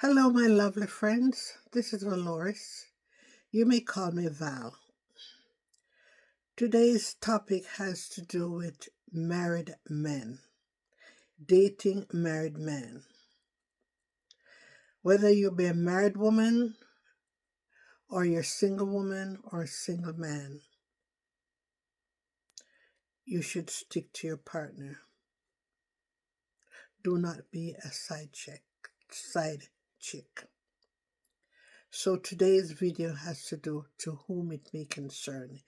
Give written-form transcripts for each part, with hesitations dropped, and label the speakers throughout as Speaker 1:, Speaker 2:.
Speaker 1: Hello, my lovely friends. This is Valoris. You may call me Val. Today's topic has to do with married men, dating married men. Whether you be a married woman or you're a single woman or a single man, you should stick to your partner. Do not be a side chick. So today's video has to do to whom it may concern.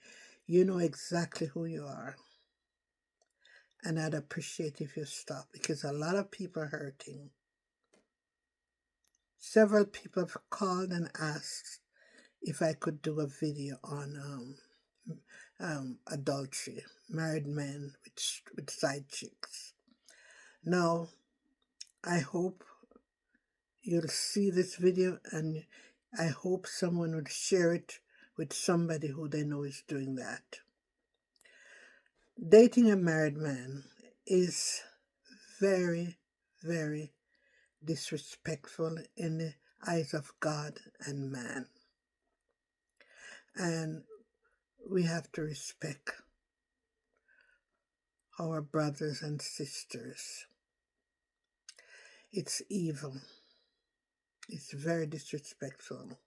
Speaker 1: You know exactly who you are. And I'd appreciate if you stop because a lot of people are hurting. Several people have called and asked if I could do a video on adultery, married men with side chicks. Now, I hope you'll see this video and I hope someone would share it with somebody who they know is doing that. Dating a married man is very, very disrespectful in the eyes of God and man. And we have to respect our brothers and sisters. It's evil. It's very disrespectful.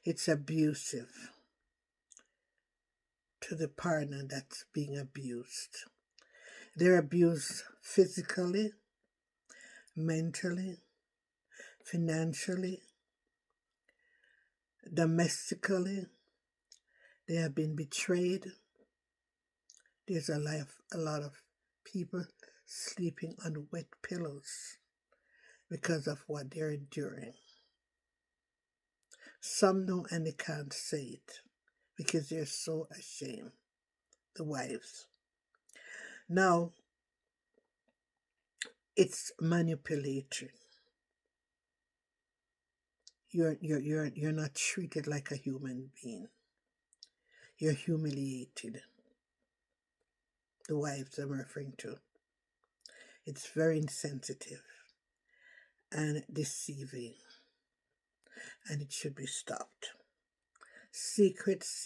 Speaker 1: It's abusive to the partner that's being abused. They're abused physically, mentally, financially, domestically. They have been betrayed. There's a lot of people sleeping on wet pillows because of what they're enduring. Some know and they can't say it because they're so ashamed, the wives. Now, it's manipulating. You're not treated like a human being. You're humiliated. The wives I'm referring to. It's very insensitive and deceiving, and it should be stopped. Secrets.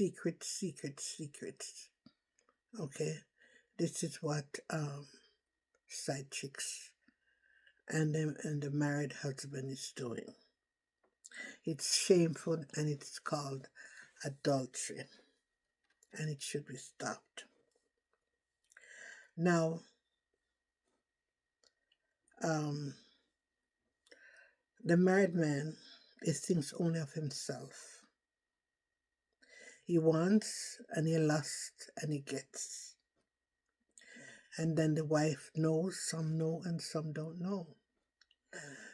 Speaker 1: Okay, this is what side chicks and the married husband is doing. It's shameful and it's called adultery, and it should be stopped. Now, the married man thinks only of himself. He wants and he lusts and he gets. And then the wife knows, some know and some don't know.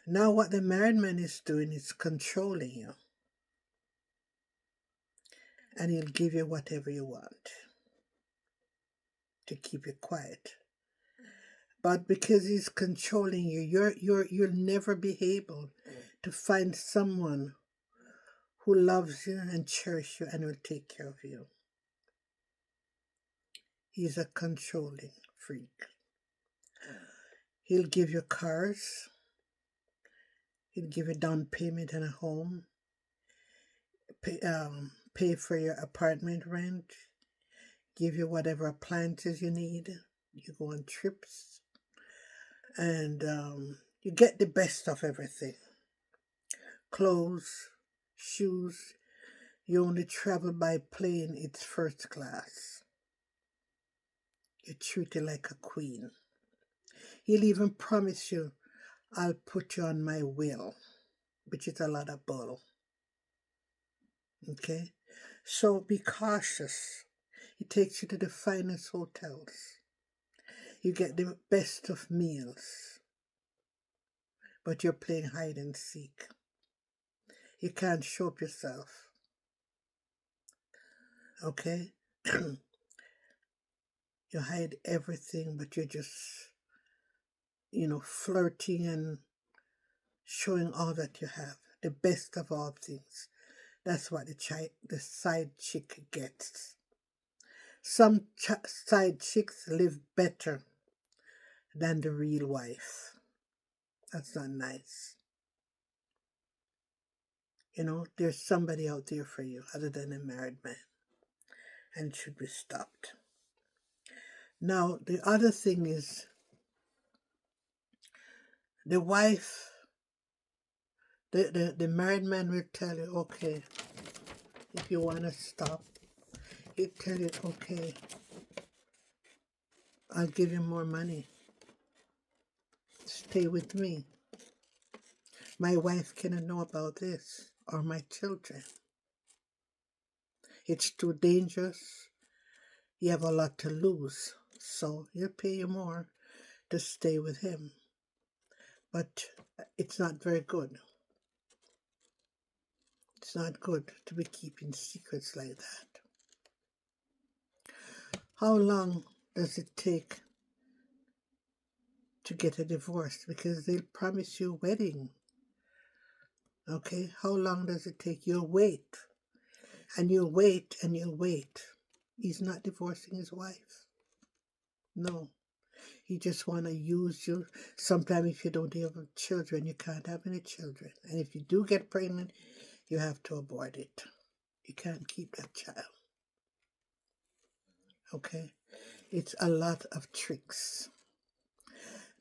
Speaker 1: Now what the married man is doing is controlling you. And he'll give you whatever you want to keep you quiet. But because he's controlling you, you'll never be able to find someone who loves you and cherishes you and will take care of you. He's a controlling freak. He'll give you cars. He'll give you down payment on a home. Pay for your apartment rent. Give you whatever appliances you need. You go on trips. And you get the best of everything. Clothes, shoes. You only travel by plane, it's first class. You're treated like a queen. He'll even promise you, I'll put you on my will, which is a lot of bull. Okay? So be cautious. He takes you to the finest hotels. You get the best of meals. But you're playing hide and seek. You can't show up yourself. Okay? You hide everything, but you're just, flirting and showing all that you have. The best of all things. That's what the side chick gets. Some side chicks live better than the real wife. That's not nice. You know, there's somebody out there for you other than a married man, and it should be stopped. Now, the other thing is the wife, the married man will tell you, okay, if you want to stop, he'll tell you, okay, I'll give you more money. Stay with me. My wife cannot know about this, or my children. It's too dangerous. You have a lot to lose, so he'll pay you more to stay with him. But it's not very good. It's not good to be keeping secrets like that. How long does it take to get a divorce? Because they'll promise you a wedding. Okay, how long does it take? You'll wait, and you'll wait, and you'll wait. He's not divorcing his wife. No, he just want to use you. Sometimes if you don't have children, you can't have any children. And if you do get pregnant, you have to abort it. You can't keep that child. Okay? It's a lot of tricks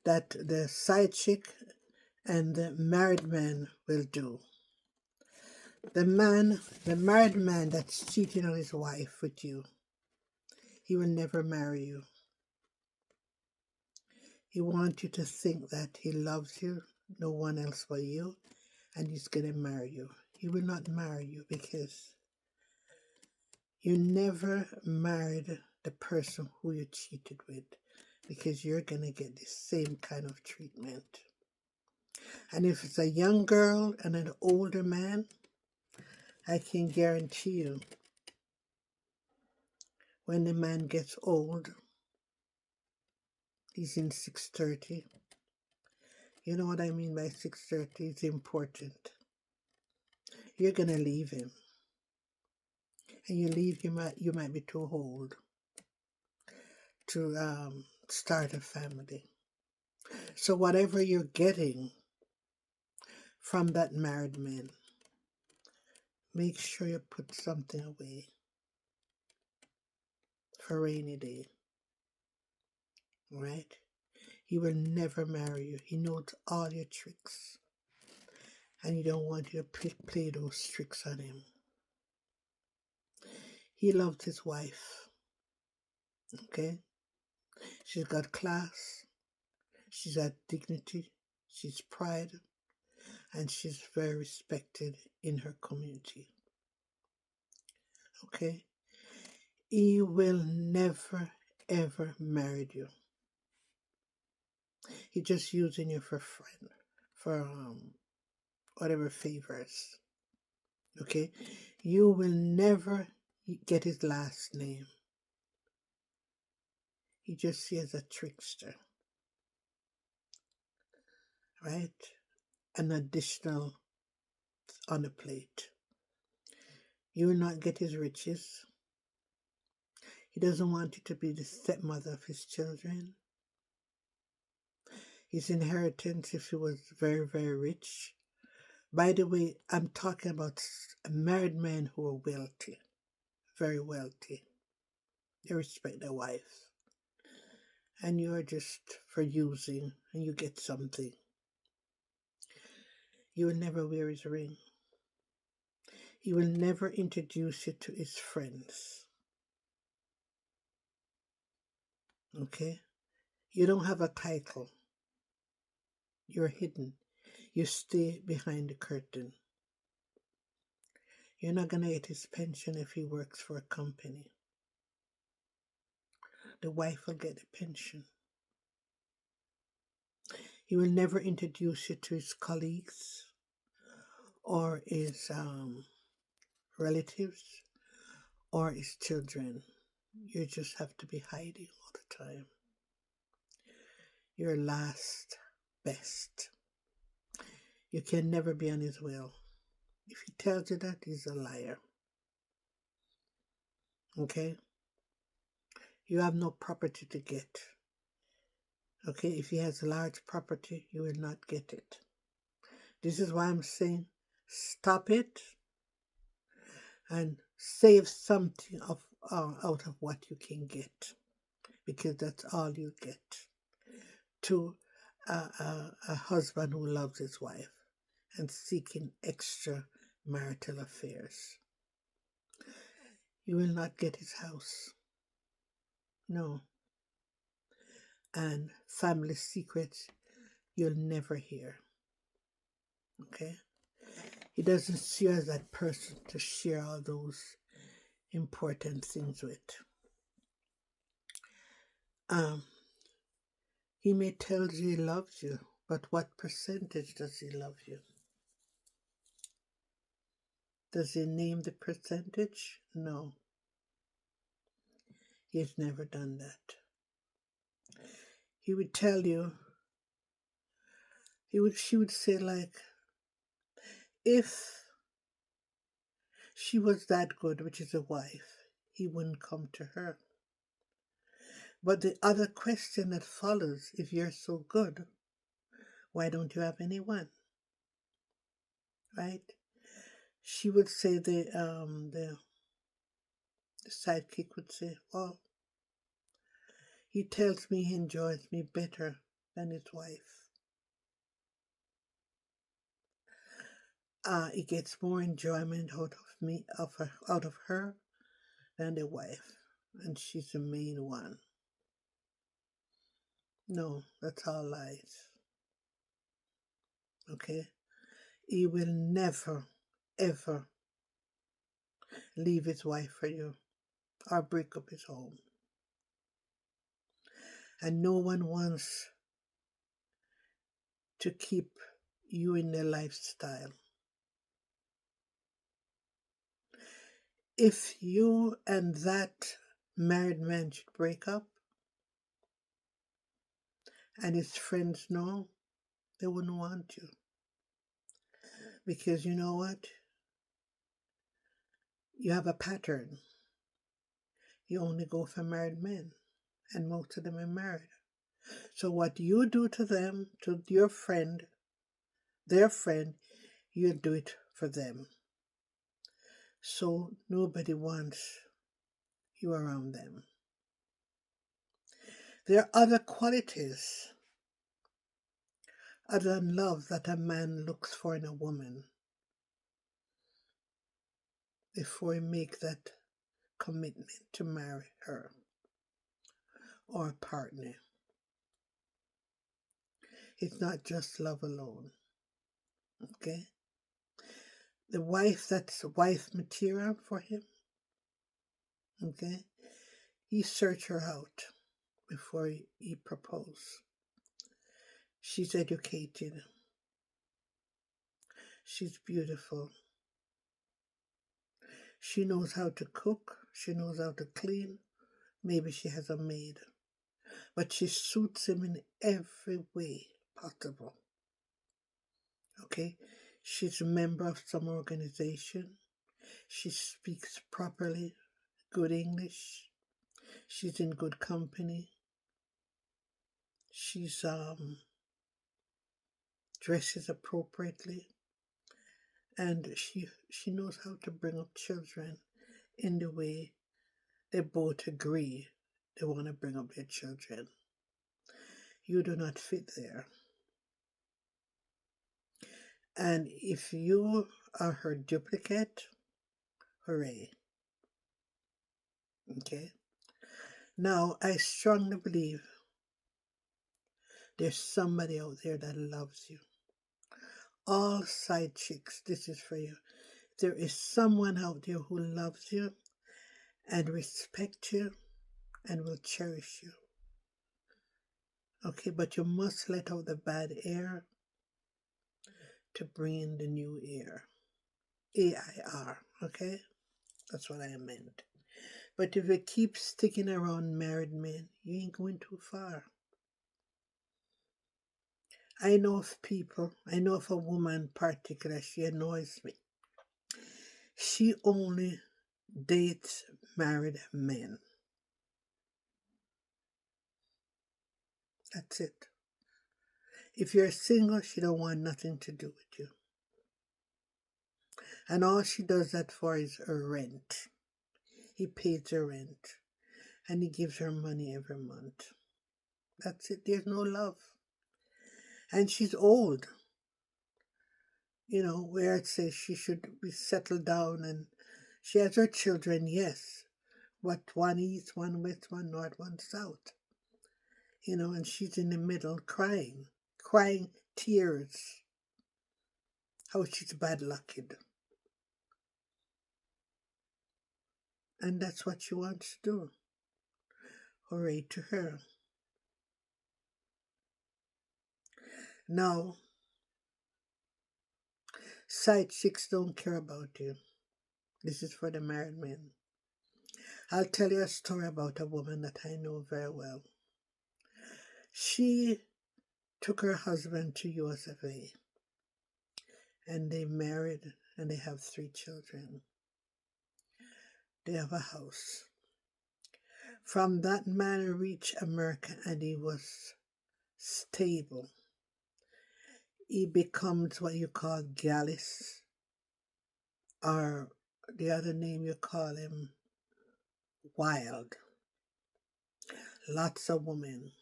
Speaker 1: that the side chick and the married man will do. The married man that's cheating on his wife with you, he will never marry you. He wants you to think that he loves you, no one else but you, and he's going to marry you. He will not marry you because you never married the person who you cheated with, because you're going to get the same kind of treatment. And if it's a young girl and an older man, I can guarantee you, when the man gets old, he's in 630. You know what I mean by 630? It's important. You're going to leave him. And you leave, you might be too old to start a family. So whatever you're getting from that married man, make sure you put something away for a rainy day. Right? He will never marry you. He knows all your tricks. And you don't want you to play those tricks on him. He loves his wife. Okay? She's got class. She's got dignity. She's pride. And she's very respected in her community. Okay? He will never, ever marry you. He's just using you for friend, for whatever favors. Okay? You will never get his last name. He just sees a trickster. Right? An additional on the plate. You will not get his riches. He doesn't want you to be the stepmother of his children. His inheritance, if he was very, very rich. By the way, I'm talking about married men who are wealthy, very wealthy. They respect their wife. And you're just for using, and you get something. You will never wear his ring. He will never introduce you to his friends. Okay? You don't have a title. You're hidden. You stay behind the curtain. You're not going to get his pension if he works for a company. The wife will get the pension. He will never introduce you to his colleagues or his relatives or his children. You just have to be hiding all the time. You're last best. You can never be on his will. If he tells you that, he's a liar. Okay? You have no property to get. Okay? If he has large property, you will not get it. This is why I'm saying Stop it and save something out of what you can get, because that's all you get to a husband who loves his wife and seeking extra marital affairs. You will not get his house. No. And family secrets you'll never hear. Okay? He doesn't see you as that person to share all those important things with. Um, he may tell you he loves you, but what percentage does he love you? Does he name the percentage? No. He's never done that. He would tell you, she would say, like, if she was that good, which is a wife, he wouldn't come to her. But the other question that follows, if you're so good, why don't you have anyone? Right? She would say, the sidekick would say, well, he tells me he enjoys me better than his wife. He gets more enjoyment out of me, out of her, than the wife, and she's the main one. No, that's all lies. Okay? He will never, ever leave his wife for you or break up his home. And no one wants to keep you in their lifestyle. If you and that married man should break up and his friends know, they wouldn't want you. Because you know what? You have a pattern. You only go for married men, and most of them are married. So what you do to them, to your friend, their friend, you do it for them. So nobody wants you around them. There are other qualities other than love that a man looks for in a woman before he makes that commitment to marry her or a partner. It's not just love alone. Okay? The wife that's wife material for him, okay? He searched her out before he proposed. She's educated. She's beautiful. She knows how to cook. She knows how to clean. Maybe she has a maid. But she suits him in every way possible. Okay? She's a member of some organization. She speaks properly, good English. She's in good company. She's dresses appropriately. And she knows how to bring up children in the way they both agree they want to bring up their children. You do not fit there. And if you are her duplicate, hooray. Okay? Now, I strongly believe there's somebody out there that loves you. All side chicks, this is for you. There is someone out there who loves you and respects you and will cherish you. Okay, but you must let out the bad air to bring in the new air. AIR, okay? That's what I meant. But if you keep sticking around married men, you ain't going too far. I know of people, I know of a woman in particular, she annoys me. She only dates married men. That's it. If you're single, she don't want nothing to do with you. And all she does that for is her rent. He pays her rent. And he gives her money every month. That's it. There's no love. And she's old. Where it says she should be settled down, and she has her children, yes. But one east, one west, one north, one south. And she's in the middle crying tears. How she's bad lucked. And that's what she wants to do. Hooray to her. Now, side chicks don't care about you. This is for the married men. I'll tell you a story about a woman that I know very well. She took her husband to US of A. And they married and they have 3 children. They have a house. From that man reached America and he was stable. He becomes what you call gallus, or the other name you call him, wild. Lots of women.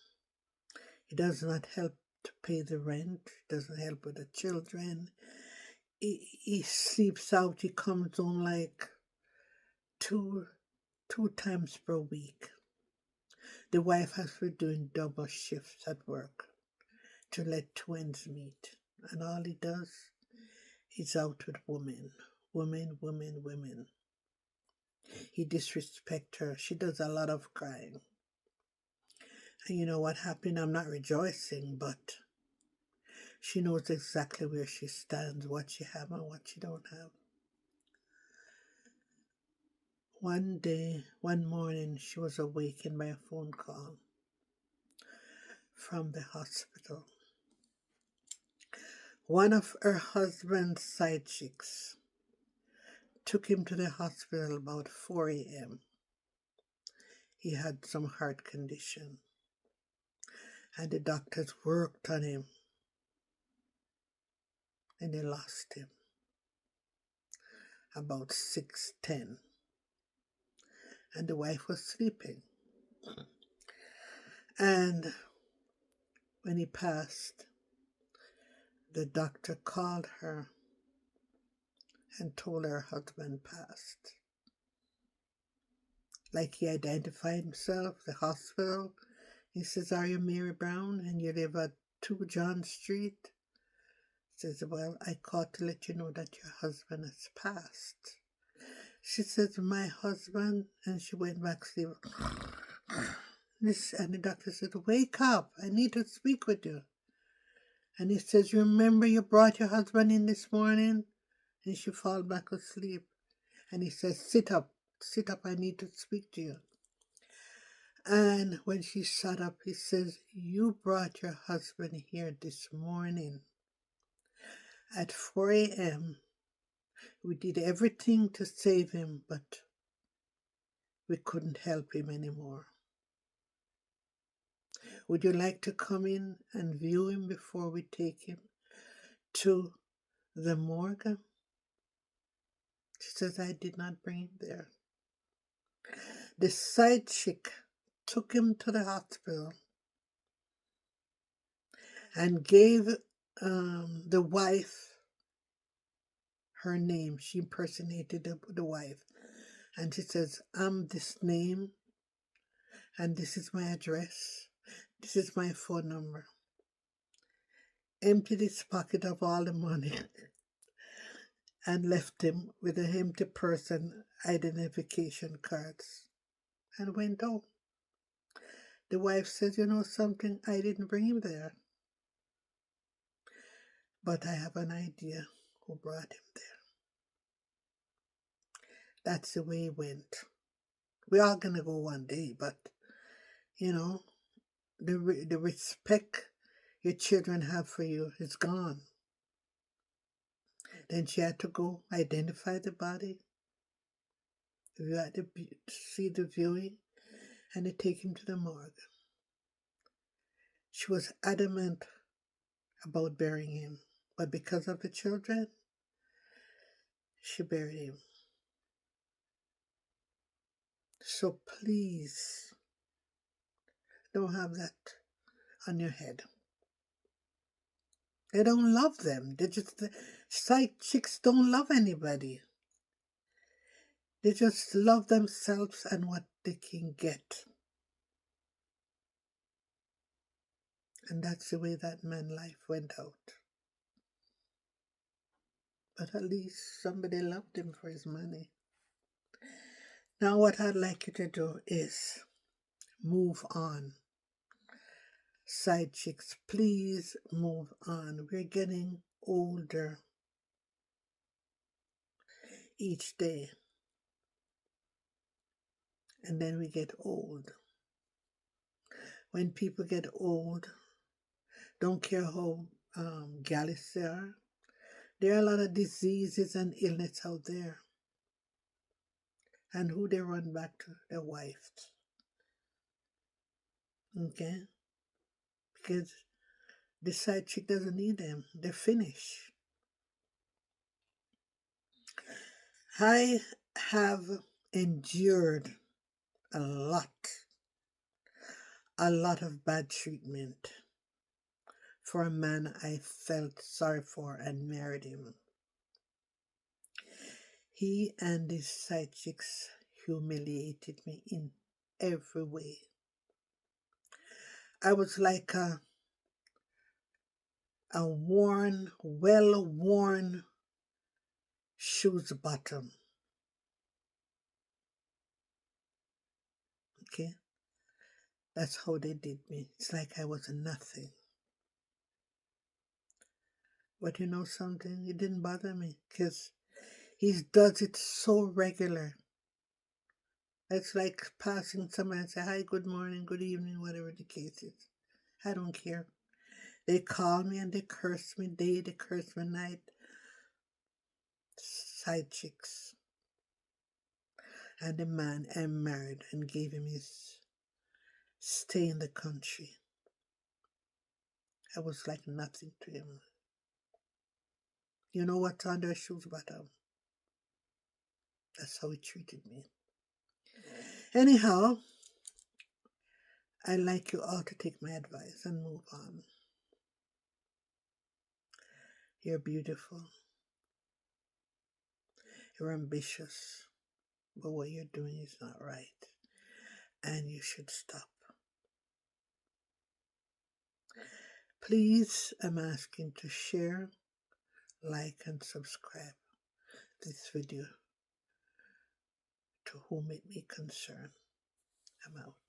Speaker 1: He does not help to pay the rent, doesn't help with the children. He sleeps out, he comes home like two times per week. The wife has been doing double shifts at work to let twins meet. And all he does is out with women. Women. He disrespects her. She does a lot of crying. And you know what happened? I'm not rejoicing, but she knows exactly where she stands, what she have and what she don't have. One morning, she was awakened by a phone call from the hospital. One of her husband's side chicks took him to the hospital about 4 a.m. He had some heart condition, and the doctors worked on him, and they lost him about 6:10, and the wife was sleeping. And when he passed, the doctor called her and told her husband passed. Like he identified himself, the hospital. He says, "Are you Mary Brown and you live at 2 John Street?" Says, "Well, I called to let you know that your husband has passed." She says, "My husband," and she went back to sleep. And the doctor said, "Wake up, I need to speak with you." And he says, "You remember you brought your husband in this morning?" And she fall back asleep. And he says, sit up, I need to speak to you." And when she sat up, he says, "You brought your husband here this morning at 4 a.m. We did everything to save him, but we couldn't help him anymore. Would you like to come in and view him before we take him to the morgue?" She says, "I did not bring him there." The side chick took him to the hospital and gave the wife her name. She impersonated the wife. And she says, "I'm this name, and this is my address. This is my phone number." Emptied his pocket of all the money and left him with an empty purse and identification cards and went home. The wife says, "You know something? I didn't bring him there, but I have an idea who brought him there." That's the way it went. We're all going to go one day, but, the respect your children have for you is gone. Then she had to go identify the body. You had to see the viewing, and they take him to the morgue. She was adamant about burying him, but because of the children, she buried him. So please don't have that on your head. They don't love them. They just, side chicks don't love anybody. They just love themselves and what they can get. And that's the way that man's life went out. But at least somebody loved him for his money. Now what I'd like you to do is move on. Side chicks, please move on. We're getting older each day. And then we get old. When people get old, don't care how gallus they are, there are a lot of diseases and illness out there. And who they run back to? Their wives. Okay? Because the side chick doesn't need them. They're finished. I have endured a lot of bad treatment for a man I felt sorry for and married him. He and his side chicks humiliated me in every way. I was like a well-worn shoes bottom. Okay? That's how they did me. It's like I was nothing. But you know something? It didn't bother me because he does it so regular. It's like passing someone and say, hi, good morning, good evening, whatever the case is. I don't care. They call me and they curse me day, they curse me night. Side chicks. And the man I married and gave him his stay in the country. I was like nothing to him. You know what's on their shoes bottom? That's how he treated me. Anyhow, I'd like you all to take my advice and move on. You're beautiful. You're ambitious. But what you're doing is not right. And you should stop. Please, I'm asking to share, like, and subscribe this video to whom it may concern. I'm out.